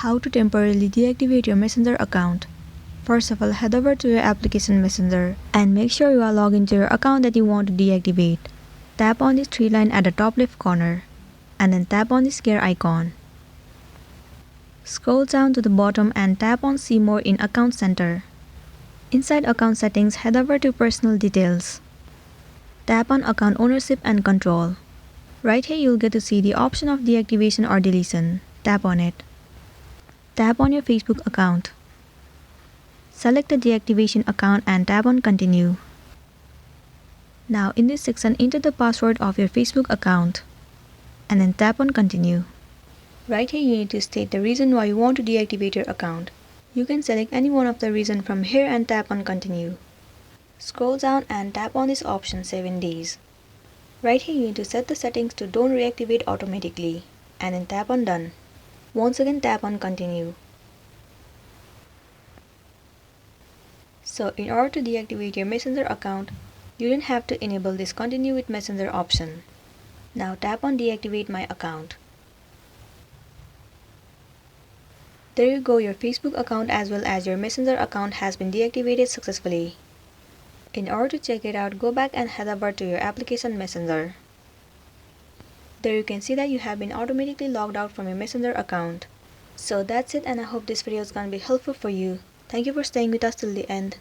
How to temporarily deactivate your Messenger account. First of all, head over to your application Messenger and make sure you are logged into your account that you want to deactivate. Tap on this three line at the top left corner and then tap on this gear icon. Scroll down to the bottom and tap on See More in Account Center. Inside Account Settings, head over to Personal Details. Tap on Account Ownership and Control. Right here you'll get to see the option of deactivation or deletion. Tap on it. Tap on your Facebook account. Select the deactivation account and tap on Continue. Now in this section, enter the password of your Facebook account and then tap on Continue. Right here you need to state the reason why you want to deactivate your account. You can select any one of the reasons from here and tap on Continue. Scroll down and tap on this option 7 days. Right here you need to set the settings to don't reactivate automatically and then tap on Done. Once again tap on Continue. So in order to deactivate your Messenger account, you don't have to enable this Continue with Messenger option. Now tap on Deactivate My Account. There you go, your Facebook account as well as your Messenger account has been deactivated successfully. In order to check it out, go back and head over to your application Messenger. There you can see that you have been automatically logged out from your Messenger account. So that's it, and I hope this video is going to be helpful for you. Thank you for staying with us till the end.